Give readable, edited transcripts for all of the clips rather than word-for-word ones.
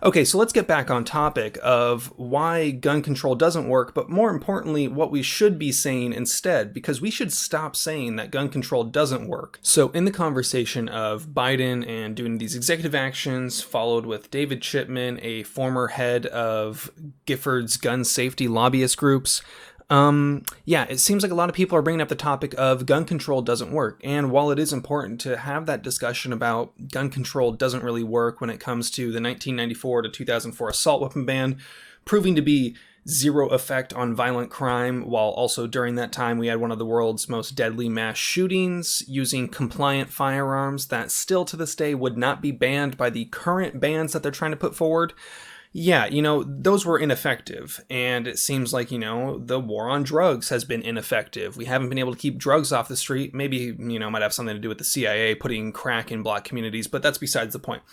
Okay, so let's get back on topic of why gun control doesn't work, but more importantly, what we should be saying instead, because we should stop saying that gun control doesn't work. So in the conversation of Biden and doing these executive actions, followed with David Chipman, a former head of Gifford's gun safety lobbyist groups, it seems like a lot of people are bringing up the topic of gun control doesn't work. And while it is important to have that discussion about gun control doesn't really work when it comes to the 1994 to 2004 assault weapon ban, proving to be zero effect on violent crime, while also during that time we had one of the world's most deadly mass shootings using compliant firearms that still to this day would not be banned by the current bans that they're trying to put forward. Yeah, those were ineffective. And it seems like, the war on drugs has been ineffective. We haven't been able to keep drugs off the street. Maybe, might have something to do with the CIA putting crack in black communities, but that's besides the point.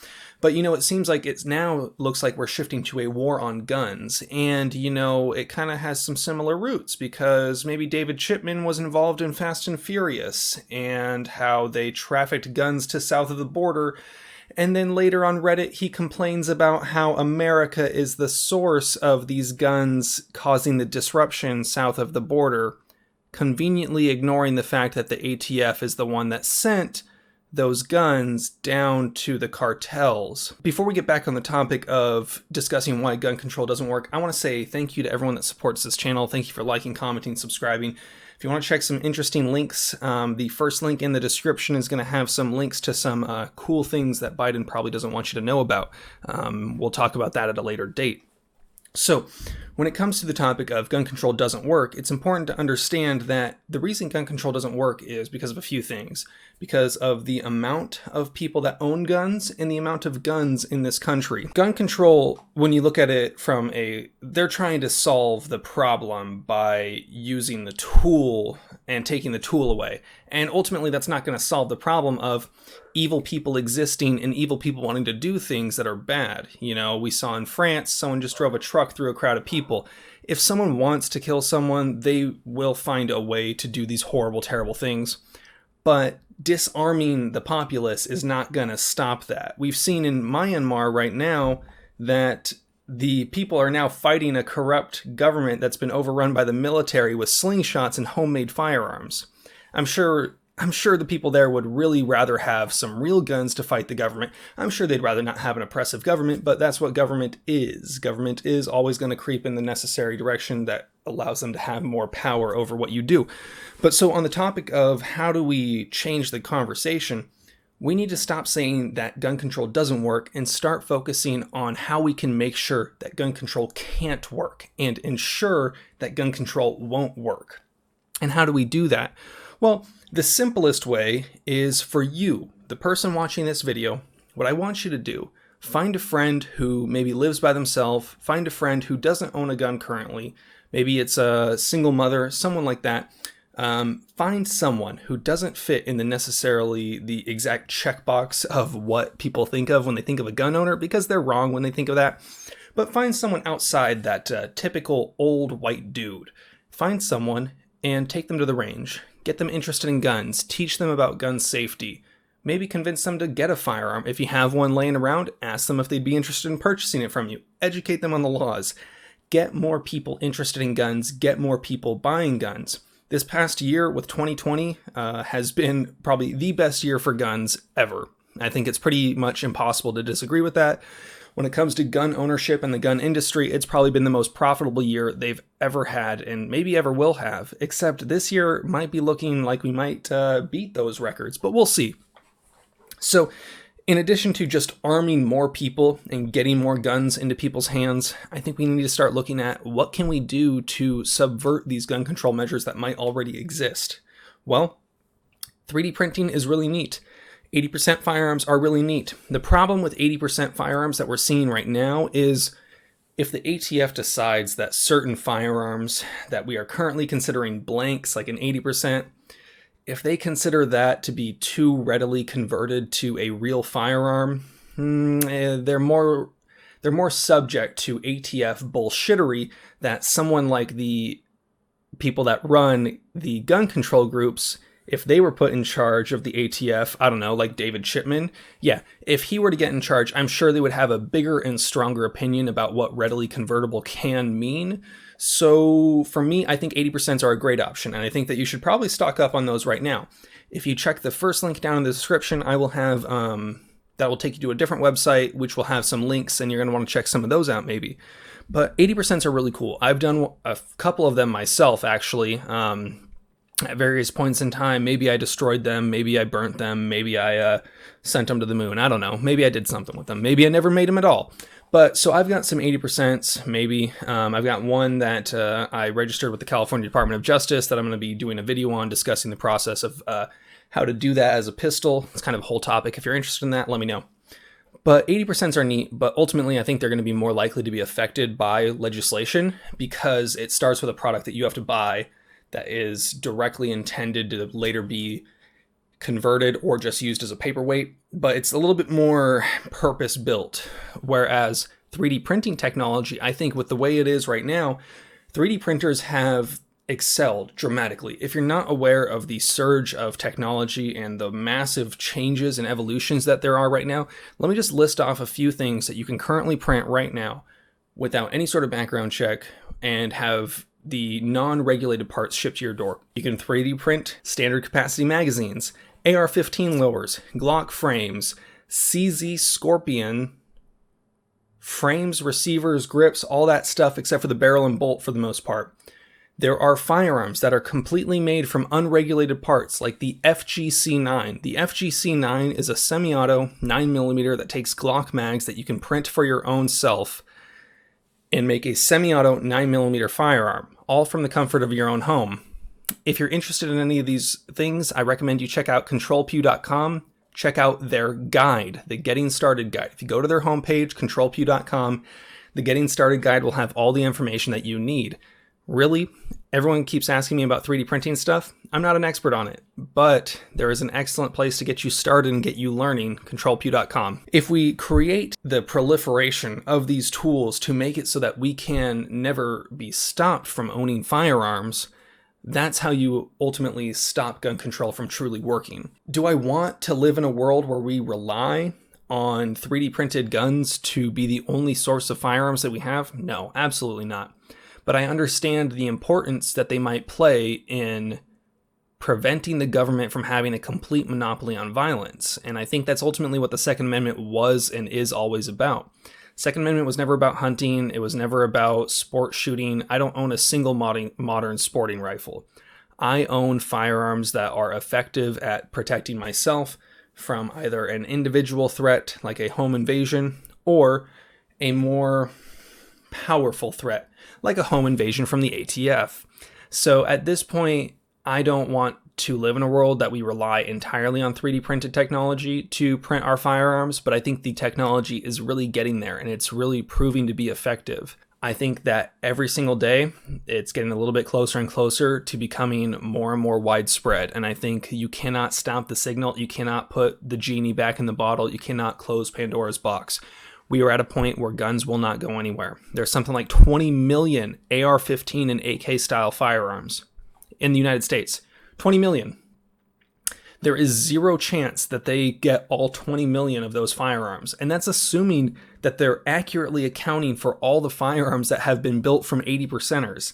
But, it seems like it's now looks like we're shifting to a war on guns. And, it kind of has some similar roots because maybe David Chipman was involved in Fast and Furious and how they trafficked guns to south of the border. And then later on Reddit, he complains about how America is the source of these guns causing the disruption south of the border, conveniently ignoring the fact that the ATF is the one that sent those guns down to the cartels. Before we get back on the topic of discussing why gun control doesn't work, I want to say thank you to everyone that supports this channel. Thank you for liking, commenting, subscribing. If you want to check some interesting links, the first link in the description is going to have some links to some cool things that Biden probably doesn't want you to know about. We'll talk about that at a later date. So, when it comes to the topic of gun control doesn't work, it's important to understand that the reason gun control doesn't work is because of a few things. Because of the amount of people that own guns and the amount of guns in this country. Gun control, when you look at it from they're trying to solve the problem by using the tool and taking the tool away. And ultimately, that's not going to solve the problem of evil people existing and evil people wanting to do things that are bad. We saw in France, someone just drove a truck through a crowd of people. If someone wants to kill someone, they will find a way to do these horrible, terrible things. But disarming the populace is not going to stop that. We've seen in Myanmar right now that the people are now fighting a corrupt government that's been overrun by the military with slingshots and homemade firearms. I'm sure the people there would really rather have some real guns to fight the government. I'm sure they'd rather not have an oppressive government, but that's what government is. Government is always going to creep in the necessary direction that allows them to have more power over what you do. But so on the topic of how do we change the conversation, we need to stop saying that gun control doesn't work and start focusing on how we can make sure that gun control can't work and ensure that gun control won't work. And how do we do that? Well, the simplest way is for you, the person watching this video, what I want you to do, find a friend who maybe lives by themselves, find a friend who doesn't own a gun currently, maybe it's a single mother, someone like that. Find someone who doesn't fit in necessarily the exact checkbox of what people think of when they think of a gun owner, because they're wrong when they think of that. But find someone outside that typical old white dude. Find someone and take them to the range. Get them interested in guns. Teach them about gun safety. Maybe convince them to get a firearm. If you have one laying around, ask them if they'd be interested in purchasing it from you. Educate them on the laws. Get more people interested in guns. Get more people buying guns. This past year with 2020 has been probably the best year for guns ever. I think it's pretty much impossible to disagree with that. When it comes to gun ownership and the gun industry, it's probably been the most profitable year they've ever had and maybe ever will have, except this year might be looking like we might beat those records, but we'll see. So in addition to just arming more people and getting more guns into people's hands, I think we need to start looking at what can we do to subvert these gun control measures that might already exist. Well, 3D printing is really neat. 80% firearms are really neat. The problem with 80% firearms that we're seeing right now is if the ATF decides that certain firearms that we are currently considering blanks, like an 80%, if they consider that to be too readily converted to a real firearm, they're more subject to ATF bullshittery that someone like the people that run the gun control groups if they were put in charge of the ATF, I don't know, like David Chipman, yeah, if he were to get in charge, I'm sure they would have a bigger and stronger opinion about what readily convertible can mean. So for me, I think 80% are a great option, and I think that you should probably stock up on those right now. If you check the first link down in the description, I will have, that will take you to a different website, which will have some links, and you're going to want to check some of those out maybe. But 80% are really cool. I've done a couple of them myself, actually, at various points in time. Maybe I destroyed them, maybe I burnt them, maybe I sent them to the moon. I don't know. Maybe I did something with them. Maybe I never made them at all. But so I've got some 80%, maybe. I've got one that I registered with the California Department of Justice that I'm going to be doing a video on discussing the process of how to do that as a pistol. It's kind of a whole topic. If you're interested in that, let me know. But 80% are neat, but ultimately I think they're going to be more likely to be affected by legislation because it starts with a product that you have to buy that is directly intended to later be converted or just used as a paperweight, but it's a little bit more purpose-built. Whereas 3D printing technology, I think with the way it is right now, 3D printers have excelled dramatically. If you're not aware of the surge of technology and the massive changes and evolutions that there are right now, let me just list off a few things that you can currently print right now without any sort of background check and have the non-regulated parts shipped to your door. You can 3D print standard capacity magazines, AR-15 lowers, Glock frames, CZ Scorpion frames, receivers, grips, all that stuff except for the barrel and bolt for the most part. There are firearms that are completely made from unregulated parts, like the FGC-9. The FGC-9 is a semi-auto 9mm that takes Glock mags that you can print for your own self and make a semi-auto 9mm firearm, all from the comfort of your own home. If you're interested in any of these things, I recommend you check out controlpew.com. Check out their guide, the Getting Started Guide. If you go to their homepage, controlpew.com, the Getting Started Guide will have all the information that you need. Really, everyone keeps asking me about 3D printing stuff. I'm not an expert on it, but there is an excellent place to get you started and get you learning, controlpew.com. If we create the proliferation of these tools to make it so that we can never be stopped from owning firearms, that's how you ultimately stop gun control from truly working. Do I want to live in a world where we rely on 3D printed guns to be the only source of firearms that we have? No, absolutely not. But I understand the importance that they might play in preventing the government from having a complete monopoly on violence. And I think that's ultimately what the Second Amendment was and is always about. Second Amendment was never about hunting. It was never about sport shooting. I don't own a single modern sporting rifle. I own firearms that are effective at protecting myself from either an individual threat like a home invasion or a more powerful threat like a home invasion from the ATF. So at this point, I don't want to live in a world that we rely entirely on 3D printed technology to print our firearms, but I think the technology is really getting there and it's really proving to be effective. I think that every single day, it's getting a little bit closer and closer to becoming more and more widespread. And I think you cannot stop the signal. You cannot put the genie back in the bottle. You cannot close Pandora's box. We are at a point where guns will not go anywhere. There's something like 20 million AR-15 and AK style firearms in the United States. 20 million. There is zero chance that they get all 20 million of those firearms. And that's assuming that they're accurately accounting for all the firearms that have been built from 80%ers.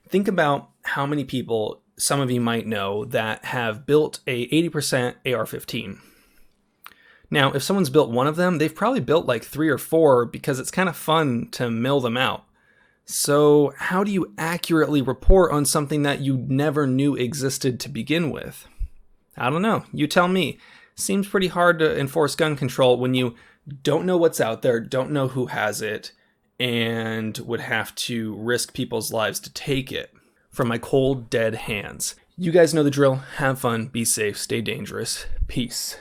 Think about how many people, some of you might know, that have built a 80% AR-15. Now, if someone's built one of them, they've probably built like 3 or 4 because it's kind of fun to mill them out. So how do you accurately report on something that you never knew existed to begin with? I don't know. You tell me. Seems pretty hard to enforce gun control when you don't know what's out there, don't know who has it, and would have to risk people's lives to take it from my cold, dead hands. You guys know the drill. Have fun, be safe, stay dangerous. Peace.